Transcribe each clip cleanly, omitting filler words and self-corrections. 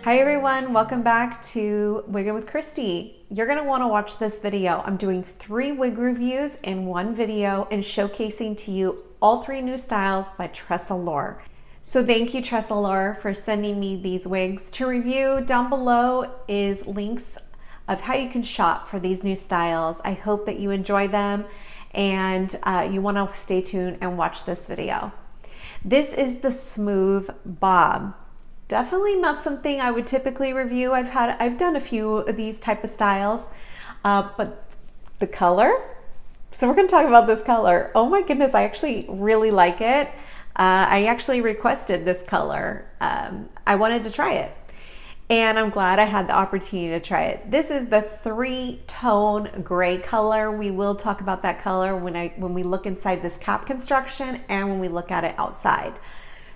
Hi everyone, welcome back to Wiggin with Christi. You're going to want to watch this video. I'm doing 3 wig reviews in one video and showcasing to you all 3 new styles by TressAllure. So thank you TressAllure for sending me these wigs to review. Down below is links of how you can shop for these new styles. I hope that you enjoy them and you want to stay tuned and watch this video. This is the smooth bob. Definitely not something I would typically review. I've done a few of these type of styles, but the color. So we're going to talk about this color. Oh my goodness, I actually really like it. I actually requested this color. I wanted to try it, and I'm glad I had the opportunity to try it. This is the 3-tone gray color. We will talk about that color when we look inside this cap construction and when we look at it outside.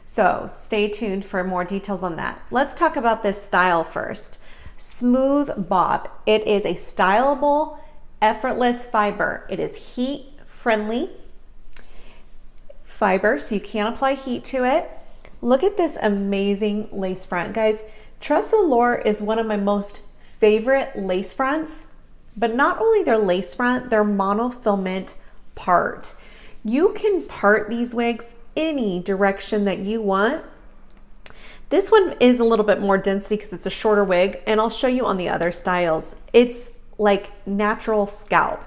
So stay tuned for more details on that. Let's talk about this style first. Smooth bob. It is a stylable, effortless fiber. It is heat friendly fiber, so you can't apply heat to it. Look at this amazing lace front. Guys, TressAllure is one of my most favorite lace fronts, but not only their lace front, their monofilament part. You can part these wigs any direction that you want. This one is a little bit more density because it's a shorter wig, and I'll show you on the other styles. It's like natural scalp.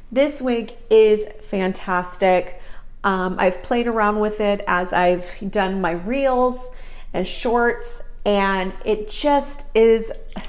This wig is fantastic. I've played around with it as I've done my reels and shorts, and it just is a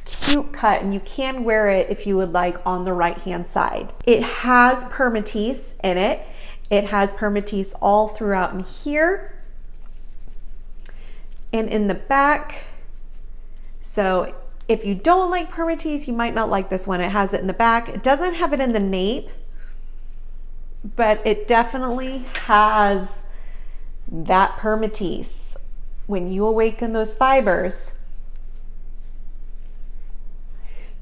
cute cut, and you can wear it if you would like on the right hand side. It has permatease in it. It has permatease all throughout in here and in the back. So if you don't like permatease, you might not like this one. It has it in the back. It doesn't have it in the nape, but it definitely has that permatease. When you awaken those fibers,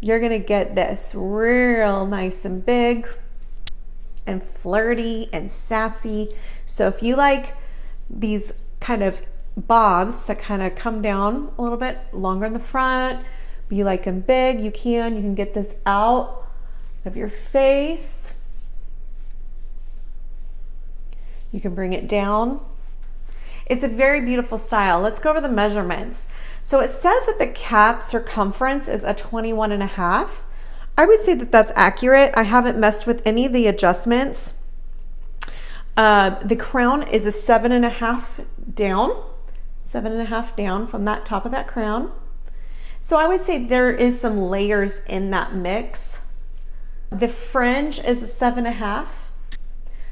you're gonna get this real nice and big and flirty and sassy. So if you like these kind of bobs that kind of come down a little bit longer in the front, but you like them big, you can get this out of your face. You can bring it down. It's a very beautiful style. Let's go over the measurements. So it says that the cap circumference is a 21.5. I would say that that's accurate. I haven't messed with any of the adjustments. The crown is a 7.5 down, 7.5 down from that top of that crown. So I would say there is some layers in that mix. The fringe is a 7.5.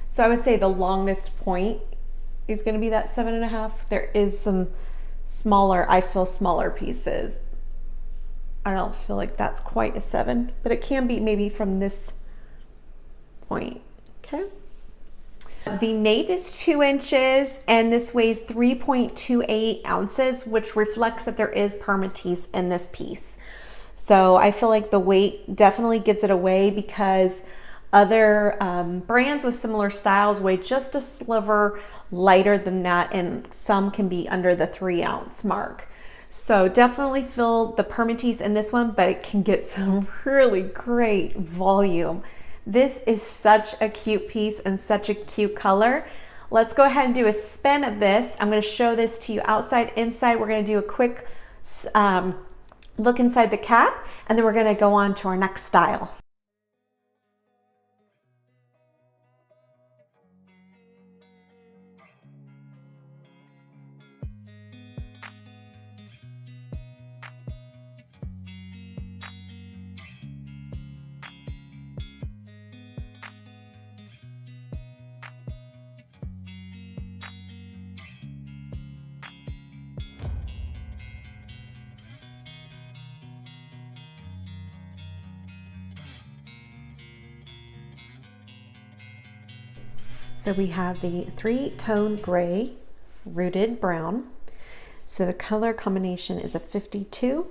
So I would say the longest point is going to be that 7.5. There is some smaller, I feel smaller pieces. I don't feel like that's quite a 7, but it can be maybe from this point, okay? The nape is 2 inches, and this weighs 3.28 ounces, which reflects that there is permatease in this piece. So I feel like the weight definitely gives it away, because other brands with similar styles weigh just a sliver lighter than that, and some can be under the 3-ounce mark. So definitely feel the permatease in this one, but it can get some really great volume. This is such a cute piece and such a cute color. Let's go ahead and do a spin of this. I'm going to show this to you outside, inside. We're going to do a quick look inside the cap, and then we're going to go on to our next style. So we have the 3-tone gray rooted brown. So the color combination is a 52,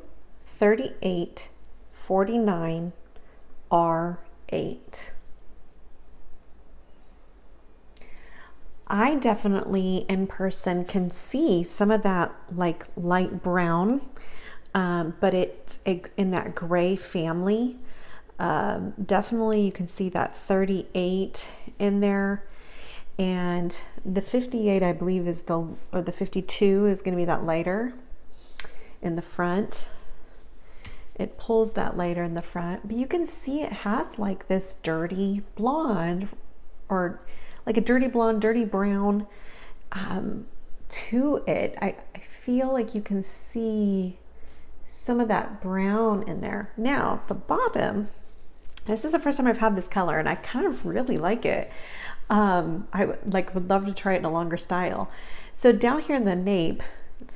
38, 49, R8. I definitely in person can see some of that like light brown but it's in that gray family. Definitely you can see that 38 in there. And the 58, I believe, is or the 52 is going to be that lighter in the front. It pulls that lighter in the front, but you can see it has like this dirty blonde, or like a dirty blonde, dirty brown to it. I feel like you can see some of that brown in there. Now the bottom, this is the first time I've had this color and I kind of really like it. I would love to try it in a longer style. So down here in the nape,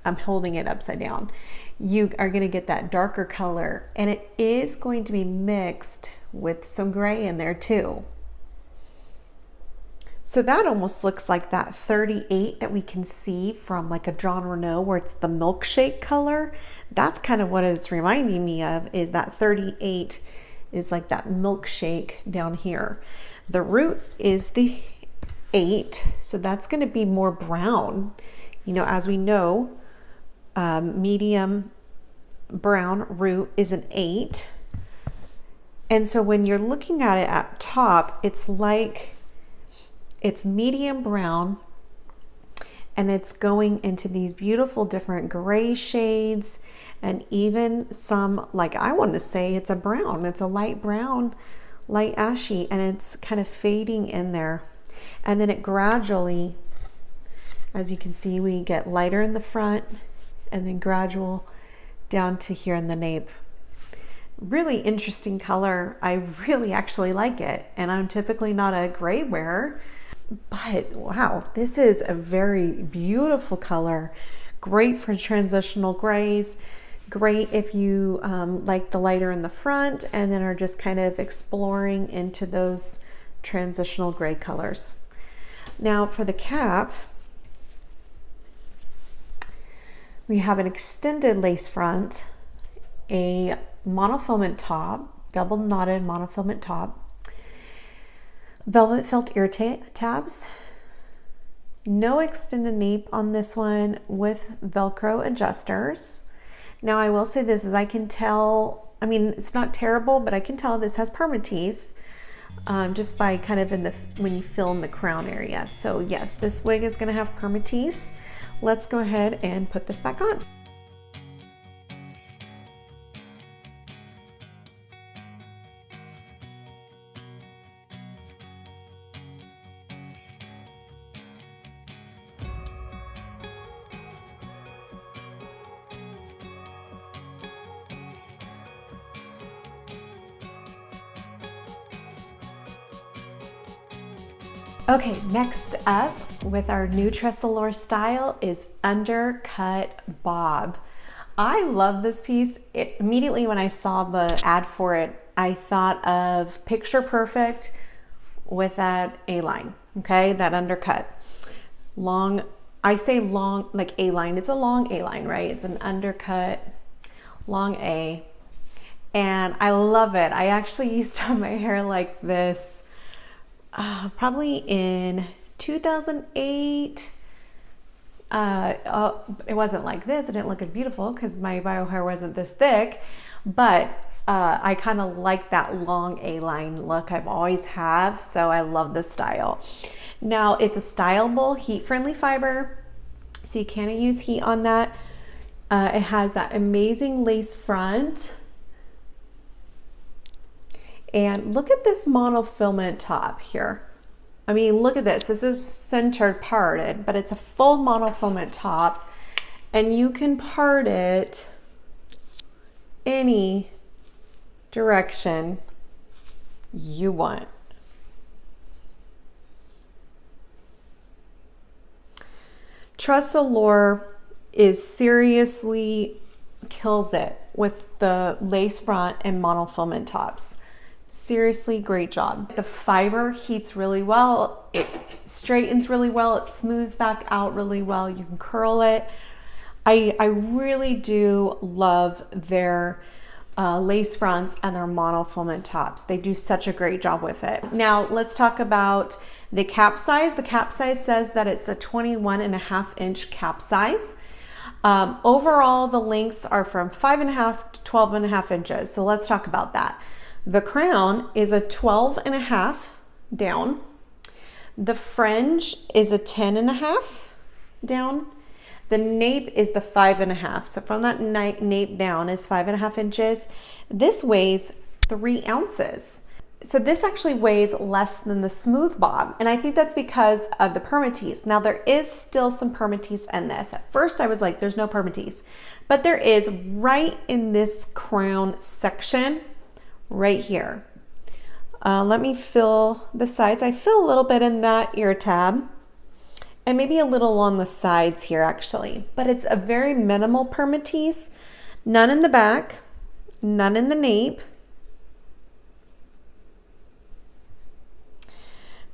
I'm holding it upside down, you are going to get that darker color, and it is going to be mixed with some gray in there too. So that almost looks like that 38 that we can see from like a John Renault, where it's the milkshake color. That's kind of what it's reminding me of, is that 38 is like that milkshake down here. The root is the 8, so that's going to be more brown. You know, as we know, medium brown root is an 8. And so when you're looking at it at top, it's like it's medium brown, and it's going into these beautiful different gray shades, and even some, like, I want to say it's a brown, it's a light brown, light ashy, and it's kind of fading in there. And then it gradually, as you can see, we get lighter in the front and then gradual down to here in the nape. Really interesting color. I really actually like it, and I'm typically not a gray wearer, but wow, this is a very beautiful color. Great for transitional grays. Great if you like the lighter in the front and then are just kind of exploring into those transitional gray colors. Now for the cap, we have an extended lace front, a monofilament top, double knotted monofilament top, velvet felt ear tabs, no extended nape on this one with Velcro adjusters. Now I will say this, is I can tell, I mean, it's not terrible, but I can tell this has permatease just by kind of when you film the crown area. So yes, this wig is going to have permatease. Let's go ahead and put this back on. Okay, next up with our new TressAllure style is undercut bob. I love this piece. Immediately when I saw the ad for it, I thought of Picture Perfect with that A-line, okay, that undercut. Long, I say long, like A-line, it's a long A-line, right? It's an undercut, long A, and I love it. I actually used to have my hair like this probably in 2008. It wasn't like this. It didn't look as beautiful because my bio hair wasn't this thick, but I kind of like that long A-line look. I've always have, so I love this style. Now it's a styleable, heat-friendly fiber, so you can't use heat on that. It has that amazing lace front. And look at this monofilament top here. I mean, look at this. This is centered parted, but it's a full monofilament top, and you can part it any direction you want. TressAllure is seriously kills it with the lace front and monofilament tops. Seriously, great job. The fiber heats really well. It straightens really well. It smooths back out really well. You can curl it. I really do love their lace fronts and their monofilament tops. They do such a great job with it. Now let's talk about the cap size. The cap size says that it's a 21.5-inch cap size. Overall, the lengths are from 5.5 to 12.5 inches. So let's talk about that. The crown is a 12.5 down. The fringe is a 10.5 down. The nape is the 5.5. So from that nape down is 5.5 inches. This weighs 3 ounces. So this actually weighs less than the smooth bob. And I think that's because of the permatease. Now there is still some permatease in this. At first I was like, there's no permatease, but there is right in this crown section right here. Let me feel the sides. I feel a little bit in that ear tab and maybe a little on the sides here actually, but it's a very minimal permatease. None in the back, none in the nape.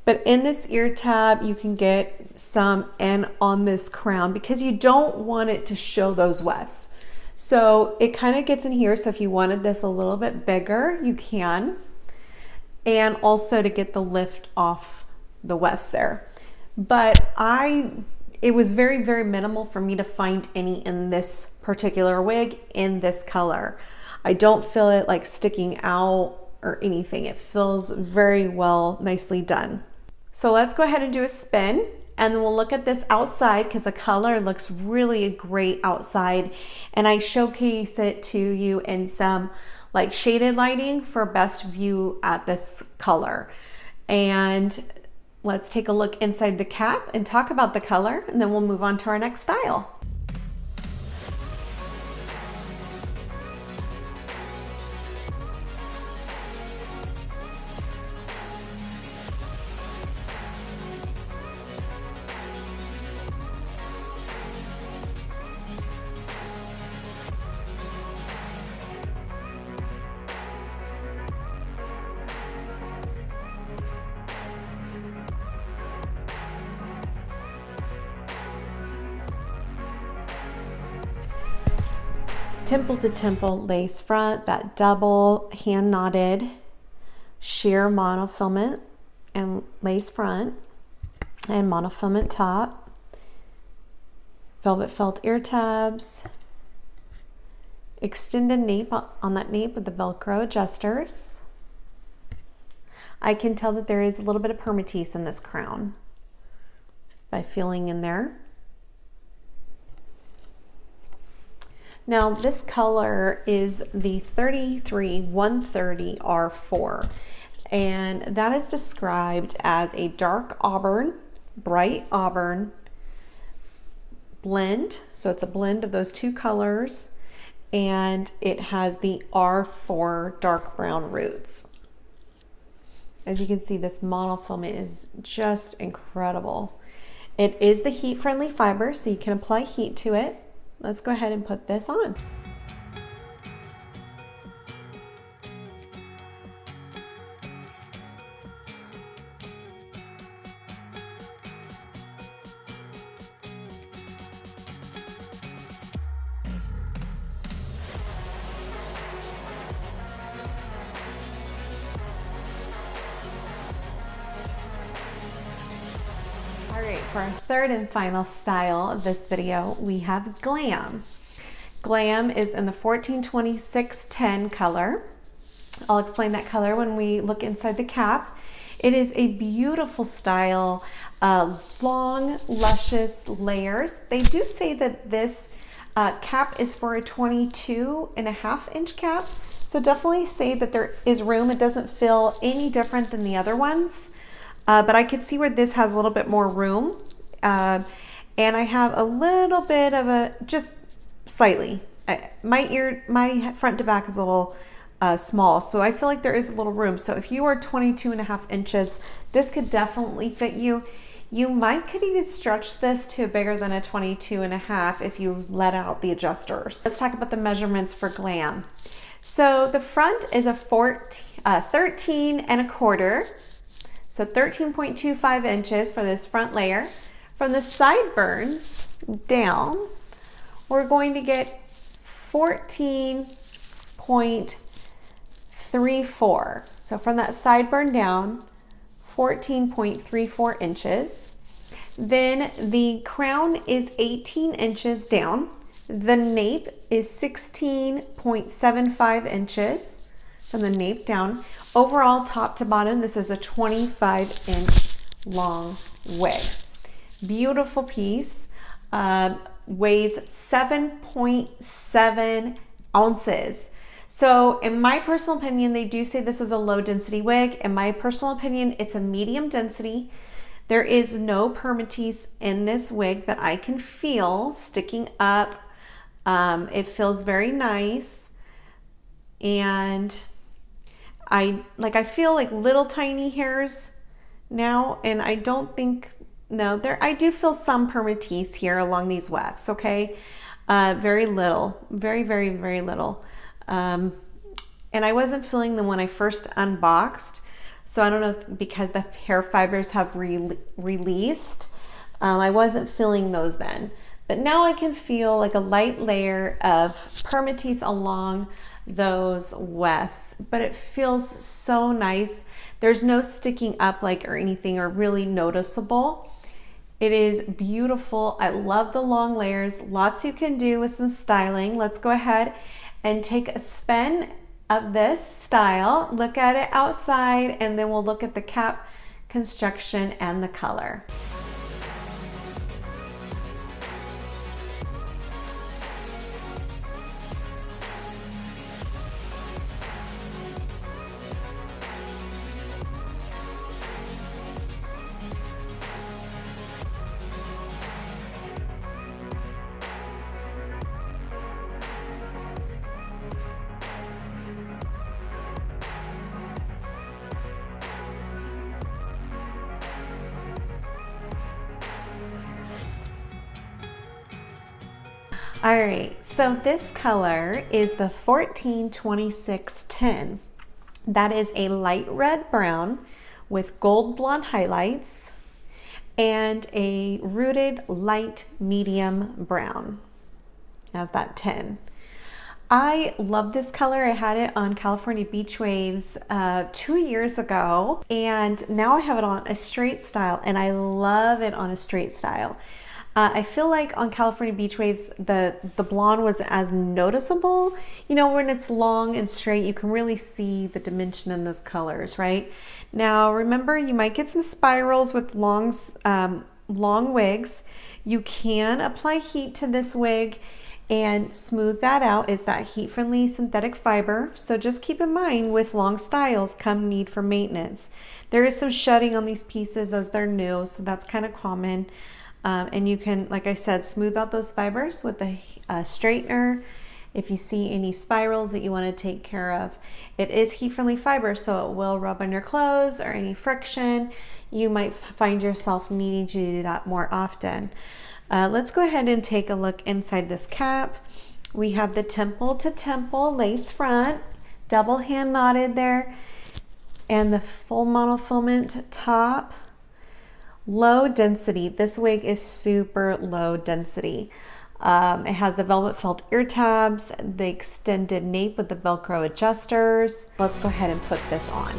But in this ear tab, you can get some in on this crown because you don't want it to show those wefts. So it kind of gets in here. So if you wanted this a little bit bigger, you can. And also to get the lift off the wefts there. But it was very, very minimal for me to find any in this particular wig in this color. I don't feel it like sticking out or anything. It feels very well, nicely done. So let's go ahead and do a spin and then we'll look at this outside because the color looks really great outside. And I showcase it to you in some like shaded lighting for best view at this color. And let's take a look inside the cap and talk about the color, and then we'll move on to our next style. Temple to temple lace front, that double hand knotted sheer monofilament and lace front and monofilament top, velvet felt ear tabs, extended nape on that nape with the Velcro adjusters. I can tell that there is a little bit of permatease in this crown by feeling in there. Now this color is the 33-130R4, and that is described as a dark auburn, bright auburn blend. So it's a blend of those two colors, and it has the R4 dark brown roots. As you can see, this monofilament is just incredible. It is the heat-friendly fiber, so you can apply heat to it. Let's go ahead and put this on. All right, for our third and final style of this video, we have glam. Glam is in the 142610 color. I'll explain that color when we look inside the cap. It is a beautiful style of long, luscious layers. They do say that this cap is for a 22.5-inch cap. So definitely say that there is room. It doesn't feel any different than the other ones. But I could see where this has a little bit more room. And I have a little bit of a, just slightly, my front to back is a little small. So I feel like there is a little room. So if you are 22.5 inches, this could definitely fit you. You could even stretch this to bigger than a 22.5 if you let out the adjusters. Let's talk about the measurements for glam. So the front is a 13.25. So 13.25 inches for this front layer. From the sideburns down, we're going to get 14.34. So from that sideburn down, 14.34 inches. Then the crown is 18 inches down. The nape is 16.75 inches from the nape down. Overall, top to bottom, this is a 25-inch long wig. Beautiful piece. Weighs 7.7 ounces. So in my personal opinion, they do say this is a low density wig. In my personal opinion, it's a medium density. There is no permatease in this wig that I can feel sticking up. It feels very nice. And I feel like little tiny hairs now, and I don't think, no, I do feel some permatease here along these wefts, okay? Very little, very, very, very little. And I wasn't feeling them when I first unboxed. So I don't know if because the hair fibers have released, I wasn't feeling those then. But now I can feel like a light layer of permatease along those wefts, but it feels so nice. There's no sticking up like or anything or really noticeable. It is beautiful. I love the long layers. Lots you can do with some styling. Let's go ahead and take a spin of this style, look at it outside, and then we'll look at the cap construction and the color. All right, so this color is the 142610. That is a light red brown with gold blonde highlights and a rooted light medium brown as that 10. I love this color. I had it on California Beach Waves 2 years ago, and now I have it on a straight style, and I love it on a straight style. I feel like on California Beach Waves, the blonde was as noticeable. You know, when it's long and straight, you can really see the dimension in those colors, right? Now, remember, you might get some spirals with long wigs. You can apply heat to this wig and smooth that out. It's that heat-friendly synthetic fiber. So just keep in mind, with long styles come need for maintenance. There is some shedding on these pieces as they're new, so that's kind of common. And you can, like I said, smooth out those fibers with a straightener if you see any spirals that you want to take care of. It is heat-friendly fiber, so it will rub on your clothes or any friction. You might find yourself needing to do that more often. Let's go ahead and take a look inside this cap. We have the temple to temple lace front, double hand knotted there, and the full monofilament top. Low density. This wig is super low density. It has the velvet felt ear tabs, the extended nape with the Velcro adjusters. Let's go ahead and put this on.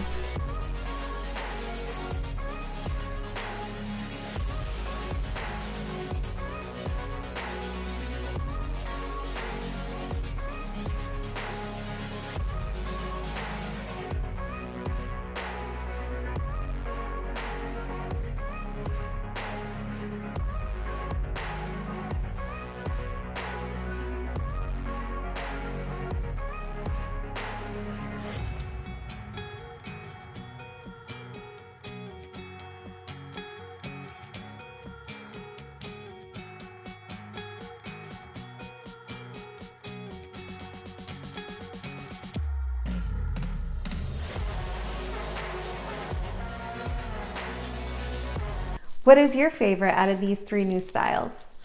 What is your favorite out of these 3 new styles?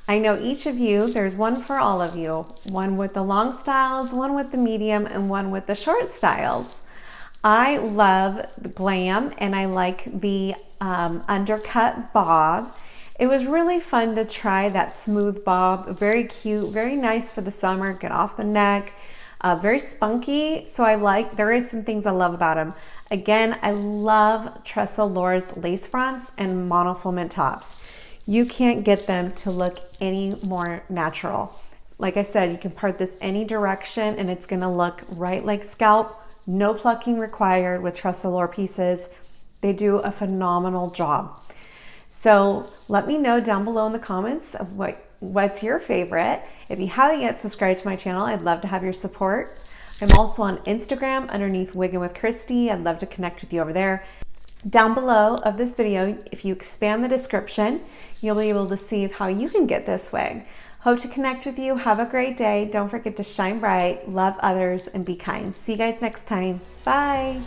I know each of you, there's one for all of you. One with the long styles, one with the medium, and one with the short styles. I love the glam, and I like the undercut bob. It was really fun to try that smooth bob. Very cute, very nice for the summer, get off the neck. Very spunky, so there is some things I love about them. Again, I love TressAllure's lace fronts and monofilament tops. You can't get them to look any more natural. Like I said, you can part this any direction and it's gonna look right like scalp. No plucking required with TressAllure pieces. They do a phenomenal job. So let me know down below in the comments of what's your favorite. If you haven't yet subscribed to my channel, I'd love to have your support. I'm also on Instagram underneath Wiggin with Christi. I'd love to connect with you over there. Down below of this video, if you expand the description, you'll be able to see how you can get this wig. Hope to connect with you. Have a great day. Don't forget to shine bright, love others, and be kind. See you guys next time. Bye.